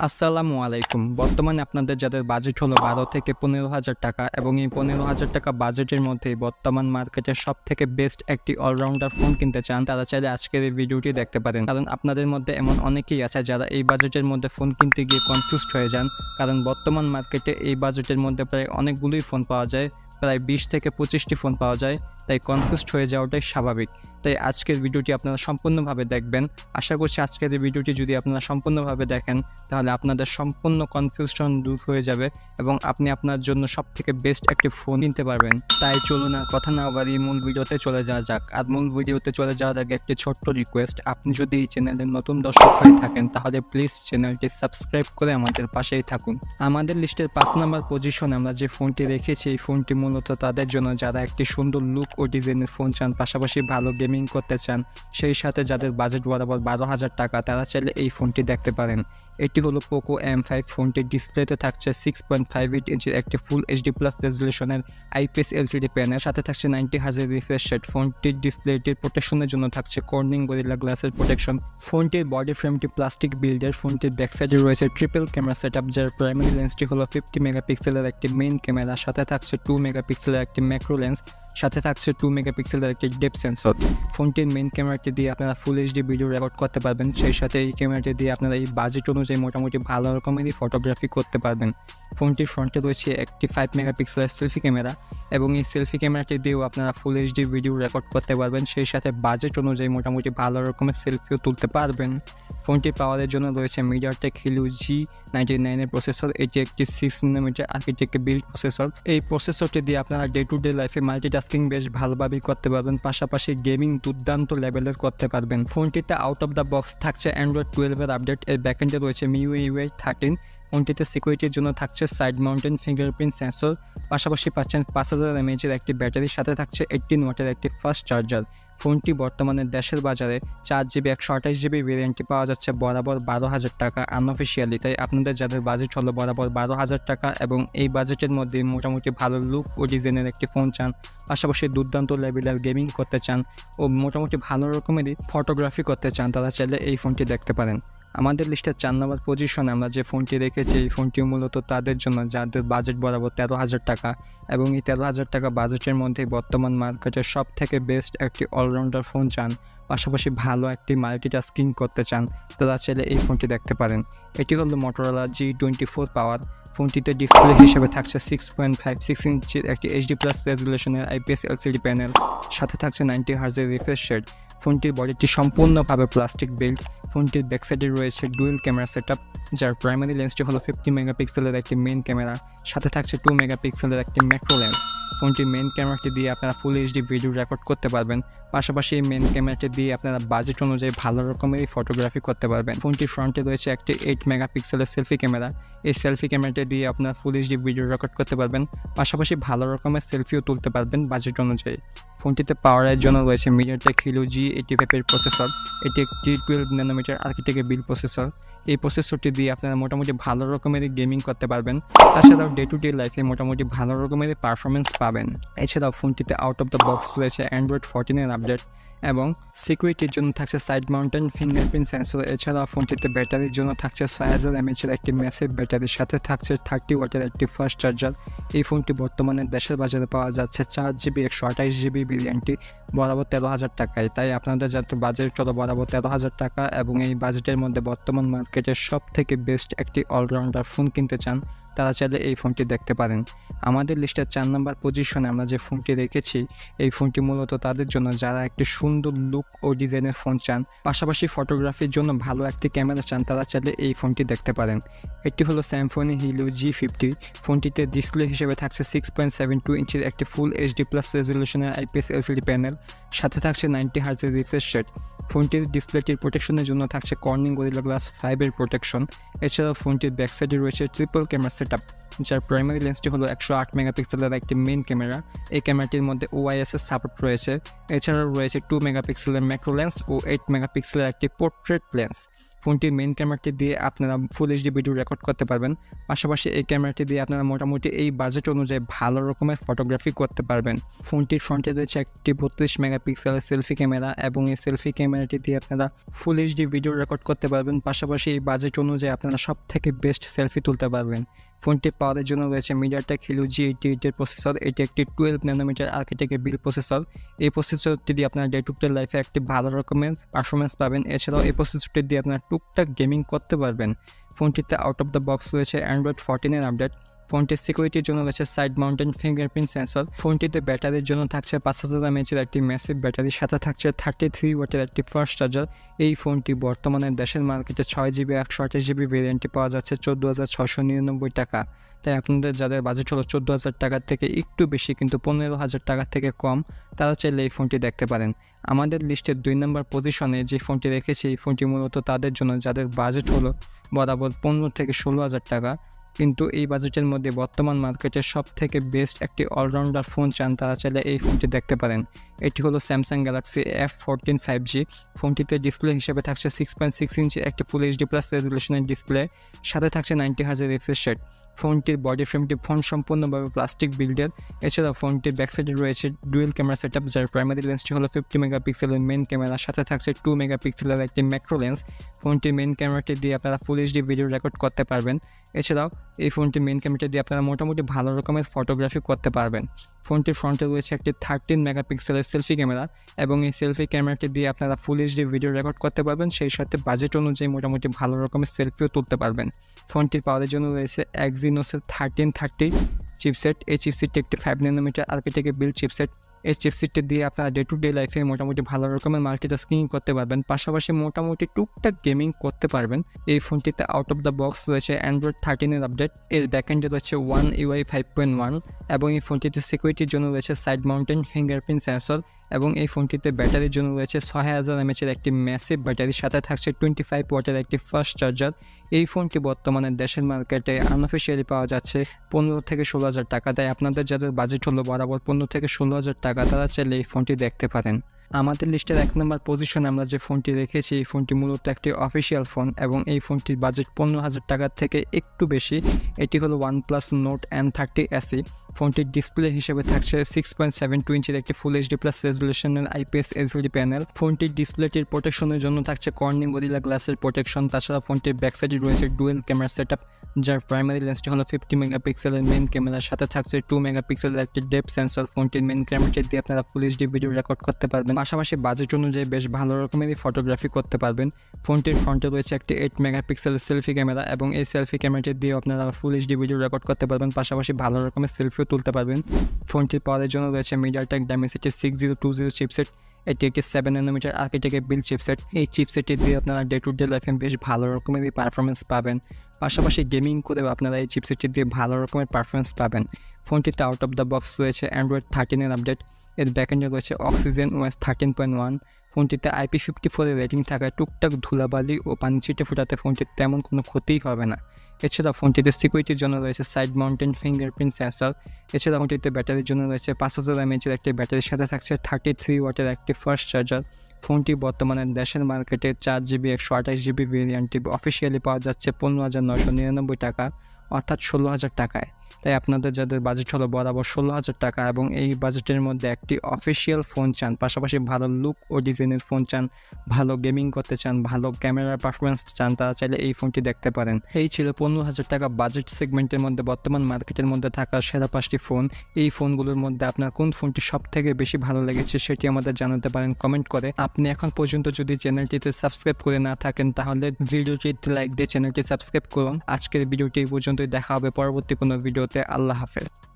আসসালামু আলাইকুম। বর্তমানে আপনাদের যাদের বাজেট হলো ১২ থেকে ১৫,০০০ টাকা এবং এই ১৫,০০০ টাকা বাজেটের মধ্যেই বর্তমান মার্কেটে সবথেকে বেস্ট একটি অলরাউন্ডার ফোন কিনতে চান, তারা চাইলে আজকের এই ভিডিওটি দেখতে পারেন। কারণ আপনাদের মধ্যে এমন অনেকেই আছে যারা এই বাজেটের মধ্যে ফোন কিনতে গিয়ে কনফিউজড হয়ে যান। কারণ বর্তমান মার্কেটে এই বাজেটের মধ্যে প্রায় অনেকগুলোই ফোন পাওয়া যায়, প্রায় ২০ থেকে ২৫টি ফোন পাওয়া যায়, তাই কনফিউজড হয়ে যাওয়াটাই স্বাভাবিক। তাই আজকের ভিডিওটি আপনারা সম্পূর্ণভাবে দেখবেন। আশা করছি আজকের এই ভিডিওটি যদি আপনারা সম্পূর্ণভাবে দেখেন তাহলে আপনাদের সম্পূর্ণ কনফিউশন দূর হয়ে যাবে এবং আপনি আপনার জন্য সবথেকে বেস্ট একটি ফোন কিনতে পারবেন। তাই চলুন আর কথা না বাড়িয়ে মূল ভিডিওতে চলে যাওয়া যাক। আর মূল ভিডিওতে চলে যাওয়ার আগে একটি ছোট্ট রিকোয়েস্ট, আপনি যদি এই চ্যানেলের নতুন দর্শক হয়ে থাকেন তাহলে প্লিজ চ্যানেলটি সাবস্ক্রাইব করে আমাদের পাশেই থাকুন। আমাদের লিস্টের ৫ নম্বর পজিশনে আমরা যে ফোনটি রেখেছি, এই ফোনটি মূলত তাদের জন্য যারা একটি সুন্দর লুক ও ডিজাইনের ফোন চান, পাশাপাশি ভালো গেমিং করতে চান, সেই সাথে যাদের বাজেট বরাবর ১২,০০০ টাকা, তারা চাইলে এই ফোনটি দেখতে পারেন। এটি হলো পোকো M5। ফোনটির ডিসপ্লেতে থাকছে 6.58 ইঞ্চির একটি ফুল HD প্লাস রেজলিউশনের IPS LCD প্যানেল, সাথে থাকছে 90 হার্জের রিফ্রেশ রেট। ফোনটির ডিসপ্লেটির প্রোটেকশনের জন্য থাকছে কর্নিং গরিলা গ্লাসের প্রোটেকশন। ফোনটির বডি ফ্রেমটি প্লাস্টিক বিল্ডের। ফোনটির ব্যাকসাইডে রয়েছে ট্রিপল ক্যামেরা সেটআপ, যার প্রাইমারি লেন্সটি হলো 50 মেগাপিক্সেলের একটি মেইন ক্যামেরা, সাথে থাকছে 2 মেগাপিক্সেলের একটি ম্যাক্রো লেন্স, সাথে থাকছে 2 মেগাপিক্সেলের একটি ডেপথ সেন্সর। ফোনটির মেইন ক্যামেরাটি দিয়ে আপনারা ফুল HD ভিডিও রেকর্ড করতে পারবেন, সেই সাথে এই ক্যামেরাটি দিয়ে আপনারা এই বাজেট অনুযায়ী মোটামুটি ভালো রকমেরই ফটোগ্রাফি করতে পারবেন। ফোনটির ফ্রন্টে রয়েছে একটি 5 মেগাপিক্সেলের সেলফি ক্যামেরা এবং এই সেলফি ক্যামেরাটি দিয়েও আপনারা ফুল HD ভিডিও রেকর্ড করতে পারবেন, সেই সাথে বাজেট অনুযায়ী মোটামুটি ভালো রকমের সেলফিও তুলতে পারবেন। ফোনটি পাওয়ারের জন্য রয়েছে MediaTek Helio G99 এর প্রসেসর। এটি একটি 6nm আর্কিটেক্টে বিল্ড প্রসেসর। এই প্রসেসরটি দিয়ে আপনারা ডে টু ডে লাইফে মাল্টিটাস্কিং বেশ ভালোভাবেই করতে পারবেন, পাশাপাশি গেমিং দুর্দান্ত লেভেলের করতে পারবেন। ফোনটিতে আউট অফ দ্য বক্স থাকছে Android 12 এর আপডেট। এর ব্যাকএন্ডে রয়েছে MIUI 13। ফোনটিতে সিকিউরিটির জন্য থাকছে সাইড মাউন্টেন ফিঙ্গারপ্রিন্ট সেন্সর, পাশাপাশি পাচ্ছেন 5000 mAh একটি ব্যাটারির সাথে থাকছে 18 ওয়াটের একটি ফাস্ট চার্জার। ফোনটি বর্তমানে দেশের বাজারে 4GB 128GB ভেরিয়েন্টটি পাওয়া যাচ্ছে বরাবর ১২,০০০ টাকা আনঅফিসিয়ালি। তাই আপনাদের যাদের বাজেট হলো বরাবর ১২,০০০ টাকা এবং এই বাজেটের মধ্যে মোটামুটি ভালো লুক ও ডিজাইনের একটি ফোন চান, পাশাপাশি দুর্দান্ত লেভেলের গেমিং করতে চান ও মোটামুটি ভালো রকমেরই ফটোগ্রাফি করতে চান, তারা চাইলে এই ফোনটি দেখতে পারেন। আমাদের লিস্টের ৪ নম্বর পজিশনে আমরা যে ফোনটি রেখেছি, এই ফোনটি মূলত তাদের জন্য যাদের বাজেট বরাবর ১৩,০০০ টাকা এবং এই ১৩,০০০ টাকা বাজেটের মধ্যে বর্তমান মার্কেটের সব থেকে বেস্ট একটি অলরাউন্ডার ফোন চান, পাশাপাশি ভালো একটি মাল্টিটাস্কিং করতে চান, তারা চাইলে এই ফোনটি দেখতে পারেন। এটি হলো Motorola G24 পাওয়ার। ফোনটিতে ডিসপ্লে হিসেবে থাকছে 6.56 ইঞ্চির একটি HD প্লাস রেজুলেশনের IPS LCD প্যানেল, সাথে থাকছে 90 হার্জের রিফ্রেশ রেট। ফোনটির বডিটি সম্পূর্ণভাবে প্লাস্টিক বিল্ড। ফোনটির ব্যাকসাইডে রয়েছে ডুয়েল ক্যামেরা সেটআপ, যার প্রাইমারি লেন্সটি হলো 50 মেগাপিক্সেলের একটি মেইন ক্যামেরা, সাথে থাকছে 2 মেগাপিক্সেলের একটি ম্যাক্রো লেন্স। ফোনটির মেইন ক্যামেরাটি দিয়ে আপনারা ফুল HD ভিডিও রেকর্ড করতে পারবেন, পাশাপাশি এই মেইন ক্যামেরাটি দিয়ে আপনারা বাজেট অনুযায়ী ভালো রকমেরই ফটোগ্রাফি করতে পারবেন। ফোনটির ফ্রন্টে রয়েছে একটি 8 মেগাপিক্সেলের সেলফি ক্যামেরা। এই সেলফি ক্যামেরাটি দিয়ে আপনারা ফুল HD ভিডিও রেকর্ড করতে পারবেন, পাশাপাশি ভালো রকমের সেলফিও তুলতে পারবেন বাজেট অনুযায়ী। ফোনটিতে পাওয়ারের জন্য রয়েছে MediaTek Helio G85 এর প্রসেসর। এটি একটি 12nm আর্কিটেক্টে বিল্ড প্রসেসর। এই প্রসেসরটি দিয়ে আপনারা মোটামুটি ভালো রকমেরই গেমিং করতে পারবেন, তাছাড়াও ডে টু ডে লাইফে মোটামুটি ভালো রকমেরই পারফরমেন্স পাবেন। এছাড়াও ফোনটিতে আউট অফ দ্য বক্স রয়েছে Android 14 এর আপডেট এবং সিকিউরিটির জন্য থাকছে সাইড মাউন্টেন ফিঙ্গারপ্রিন্ট সেন্সর। এছাড়াও ফোনটিতে ব্যাটারির জন্য থাকছে 6000 mAh একটি ম্যাসিভ ব্যাটারির সাথে থাকছে 30 ওয়াটের একটি ফাস্ট চার্জার। এই ফোনটি বর্তমানে দেশের বাজারে পাওয়া যাচ্ছে 4GB 128GB ভেরিয়েন্টটি বরাবর ১৩,০০০ টাকায়। তাই আপনাদের যাতে বাজেট হলো বরাবর ১৩,০০০ টাকা এবং এই বাজেটের মধ্যে বর্তমান মার্কেটের সব থেকে বেস্ট একটি অলরাউন্ডার ফোন কিনতে চান, তারা চাইলে এই ফোনটি দেখতে পারেন। আমাদের লিস্টের ৪ নম্বর পজিশনে আমরা যে ফোনটি রেখেছি, এই ফোনটি মূলত তাদের জন্য যারা একটি সুন্দর লুক ও ডিজাইনের ফোন চান, পাশাপাশি ফটোগ্রাফির জন্য ভালো একটি ক্যামেরা চান, তারা চাইলে এই ফোনটি দেখতে পারেন। এটি হলো Symphony Helio G50। ফোনটিতে ডিসপ্লে হিসেবে থাকছে 6.72 ইঞ্চির একটি ফুল HD প্লাস রেজলিউশনের IPS LCD প্যানেল, সাথে থাকছে 90 হার্জের রিফ্রেশ রেট। ফোনটির ডিসপ্লেটির প্রোটেকশনের জন্য থাকছে কর্নিং গরিলা গ্লাস 5 এর প্রোটেকশন। এছাড়াও ফোনটির ব্যাকসাইডে রয়েছে ট্রিপল ক্যামেরা সেটআপ, যার প্রাইমারি লেন্সটি হলো 108 মেগাপিক্সেলের একটি মেইন ক্যামেরা। এই ক্যামেরাটির মধ্যে OIS এর সাপোর্ট রয়েছে। এছাড়াও রয়েছে 2 মেগাপিক্সেলের ম্যাক্রো লেন্স ও 8 মেগাপিক্সেলের একটি পোর্ট্রেট লেন্স। ফোনটির মেইন ক্যামেরাটি দিয়ে আপনারা ফুল এইচডি ভিডিও রেকর্ড করতে পারবেন। পাশাপাশি এই ক্যামেরাটি দিয়ে আপনারা মোটামুটি এই বাজেট অনুযায়ী ভালো রকমের ফটোগ্রাফি করতে পারবেন। ফোনটির ফ্রন্টে রয়েছে একটি 32 মেগাপিক্সেলের সেলফি ক্যামেরা এবং এই সেলফি ক্যামেরাটি দিয়ে আপনারা ফুল এইচডি ভিডিও রেকর্ড করতে পারবেন। পাশাপাশি এই বাজেট অনুযায়ী আপনারা সব থেকে বেস্ট সেলফি তুলতে পারবেন। ফোনটি পাওয়ারের জন্য রয়েছে MediaTek Helio G88 এর প্রসেসর। এটি একটি 12 ন্যানোমিটার আর্কিটেক্টের বিল্ড প্রসেসর। এই প্রসেসরটি দিয়ে আপনারা ডে টু ডে লাইফে একটি ভালো রকমের পারফরমেন্স পাবেন। এছাড়াও এই প্রসেসরটি দিয়ে আপনারা টুকটাক গেমিং করতে পারবেন। ফোনটিতে আউট অফ দ্য বক্স রয়েছে Android 14 এর আপডেট। ফোনটির সিকিউরিটির জন্য রয়েছে সাইড মাউন্টেন ফিঙ্গারপ্রিন্ট সেন্সর। ফোনটিতে ব্যাটারির জন্য থাকছে 5000 mAh একটি ম্যাসিভ ব্যাটারির সাথে থাকছে 33 ওয়াটের একটি ফাস্ট চার্জার। এই ফোনটি বর্তমানে দেশের মার্কেটে 6GB 128GB ভেরিয়েন্টটি পাওয়া যাচ্ছে 14,699 টাকা। তাই আপনাদের যাদের বাজেট হলো 14,000 টাকার থেকে একটু বেশি কিন্তু 15,000 টাকার থেকে কম, তারা চাইলে এই ফোনটি দেখতে পারেন। আমাদের লিস্টের 2 নম্বর পজিশনে যে ফোনটি রেখেছি এই ফোনটি মূলত তাদের জন্য যাদের বাজেট হলো বরাবর 15 থেকে 16,000 টাকা, কিন্তু এই বাজেটের মধ্যে বর্তমান মার্কেটে সব থেকে বেস্ট একটি অলরাউন্ডার ফোন চান, তারা চাইলে এই ফোনটি দেখতে পারেন। এটি হলো স্যামসাং গ্যালাক্সি F14 5G। ফোনটিতে ডিসপ্লে হিসেবে থাকছে 6.6 ইঞ্চি একটি ফুল এইচডি প্লাস রেজুলেশনের ডিসপ্লে, সাথে থাকছে 90 হার্জের রিফ্রেশ রেট। ফোনটির বডি ফ্রেমটি ফোন সম্পূর্ণভাবে প্লাস্টিক বিল্ডের। এছাড়াও ফোনটির ব্যাকসাইডে রয়েছে ডুয়েল ক্যামেরা সেটআপ, যার প্রাইমারি লেন্সটি হলো 50 মেগাপিক্সেলের মেন ক্যামেরা, সাথে থাকছে 2 মেগাপিক্সেলের একটি ম্যাক্রো লেন্স। ফোনটির মেন ক্যামেরাটি দিয়ে আপনারা ফুল এইচডি ভিডিও রেকর্ড করতে পারবেন। এছাড়াও এই ফোনটির মেন ক্যামেরাটি দিয়ে আপনারা মোটামুটি ভালো রকমের ফটোগ্রাফি করতে পারবেন। ফোনটির ফ্রন্টে রয়েছে একটি 13 মেগাপিক্সেলের সেলফি ক্যামেরা এবং এই সেলফি ক্যামেরাটি দিয়ে আপনারা ফুল এইচডি ভিডিও রেকর্ড করতে পারবেন, সেই সাথে বাজেট অনুযায়ী মোটামুটি ভালো রকমের সেলফিও তুলতে পারবেন। ফোনটির পাওয়ারের জন্য রয়েছে Exynos 1330 চিপসেট। এই চিপসেটটি একটি 5 ন্যানোমিটার আর্কিটেক্টের বিল্ড চিপসেট। এই চিপসেটটি দিয়ে আপনারা ডে টু ডে লাইফে মোটামুটি ভালো রকমের মাল্টিটাস্কিং করতে পারবেন, পাশাপাশি মোটামুটি টুকটাক গেমিং করতে পারবেন। এই ফোনটিতে আউট অফ দ্য বক্স রয়েছে Android 13 এর আপডেট। এর ব্যাকএন্ডে রয়েছে One UI 5.1 এবং এই ফোনটিতে সিকিউরিটির জন্য রয়েছে সাইড মাউন্টেন ফিঙ্গারপ্রিন্ট সেন্সর এবং এই ফোনটিতে ব্যাটারির জন্য রয়েছে 6000 mAh একটি ম্যাসিভ ব্যাটারির সাথে থাকছে 25 ওয়াটের একটি ফাস্ট চার্জার। এই ফোনটি বর্তমানে দেশের মার্কেটে আনঅফিসিয়ালি পাওয়া যাচ্ছে 15 থেকে 16,000 টাকা। তাই আপনাদের যাদের বাজেট হলো বরাবর 15 থেকে 16,000 টাকা, তারা চাইলে এই ফোনটি দেখতে পারেন। আমাদের লিস্টের 1 নম্বর পজিশনে আমরা যে ফোনটি রেখেছি এই ফোনটি মূলত একটি অফিসিয়াল ফোন এবং এই ফোনটির বাজেট 15,000 টাকার থেকে একটু বেশি। এটি হলো OnePlus Nord N30 SE। ফোনটির ডিসপ্লে হিসেবে থাকছে 6.72 ইঞ্চির একটি ফুল এইচডি প্লাস রেজুলেশনের IPS LCD প্যানেল। ফোনটির ডিসপ্লেটির প্রোটেকশনের জন্য থাকছে কর্নিং গরিলা গ্লাসের প্রোটেকশন। তাছাড়া ফোনটির ব্যাকসাইডে রয়েছে ডুয়েল ক্যামেরা সেটআপ, যার প্রাইমারি লেন্সটি হলো 50 মেগাপিক্সেলের মেন ক্যামেরার সাথে থাকছে 2 মেগাপিক্সেলের একটি ডেপথ সেন্সর। ফোনটির মেন ক্যামেরাটি দিয়ে আপনারা ফুল এইচডি ভিডিও রেকর্ড করতে পারবেন, পাশাপাশি বাজেট অনুযায়ী বেশ ভালো রকমেরই ফটোগ্রাফি করতে পারবেন। ফোনটির ফ্রন্টে রয়েছে একটি 8 মেগাপিক্সেলের সেলফি ক্যামেরা এবং এই সেলফি ক্যামেরাটি দিয়ে আপনারা ফুল এইচডি ভিডিও রেকর্ড করতে পারবেন, পাশাপাশি ভালো রকমের সেলফিও তুলতে পারবেন। ফোনটির পাওয়ারের জন্য রয়েছে MediaTek Dimensity 6020 চিপসেট। এটি একটি 7 ন্যানোমিটার আর্কিটেক্টের বিল্ড চিপসেট। এই চিপসেটটি দিয়ে আপনারা ডে টু ডে লাইফে বেশ ভালো রকমেরই পারফরমেন্স পাবেন, পাশাপাশি গেমিং করেও আপনারা এই চিপসেটটি দিয়ে ভালো রকমের পারফরমেন্স পাবেন। ফোনটিতে আউট অফ দ্য বক্স রয়েছে Android 13 এর আপডেট। এর ব্যাকএন্ডে রয়েছে Oxygen OS 13.1। ফোনটিতে IP54 এর রেটিং থাকায় টুকটাক ধুলাবালি ও পানি ছিটে ফোটাতে ফোনটির তেমন কোনো ক্ষতিই হবে না। এছাড়া ফোনটিতে সিকিউরিটির জন্য রয়েছে সাইড মাউন্টেন ফিঙ্গারপ্রিন্ট সেন্সর। এছাড়া ফোনটিতে ব্যাটারির জন্য রয়েছে 5000 mAh একটি ব্যাটারির সাথে থাকছে 33 ওয়াটের একটি ফাস্ট চার্জার। ফোনটি বর্তমানে দেশের মার্কেটে 4GB 128GB ভেরিয়েন্টটি অফিসিয়ালি পাওয়া যাচ্ছে 15,999 টাকা, অর্থাৎ 16,000 টাকায়। তাই আপনাদের যাদের বাজেট হলো বরাবর 16,000 টাকা এবং এই বাজেটের মধ্যে একটি অফিসিয়াল ফোন চান, পাশাপাশি ভালো লুক ও ডিজাইনের ফোন চান, ভালো গেমিং করতে চান, ভালো ক্যামেরার পারফরমেন্স চান, তারা চাইলে এই ফোনটি দেখতে পারেন। এই ছিল 15,000 টাকা বাজেট সেগমেন্টের মধ্যে বর্তমান মার্কেটের মধ্যে থাকা সেরা 5টি ফোন। এই ফোনগুলোর মধ্যে আপনার কোন ফোনটি সব থেকে বেশি ভালো লেগেছে সেটি আমাদের জানাতে পারেন কমেন্ট করে। আপনি এখন পর্যন্ত যদি চ্যানেলটিতে সাবস্ক্রাইব করে না থাকেন তাহলে ভিডিওটিতে লাইক দিয়ে চ্যানেলটি সাবস্ক্রাইব করুন। আজকের ভিডিওটি এই পর্যন্তই, দেখা হবে পরবর্তী কোনো ভিডিওতে। আল্লাহ হাফেজ।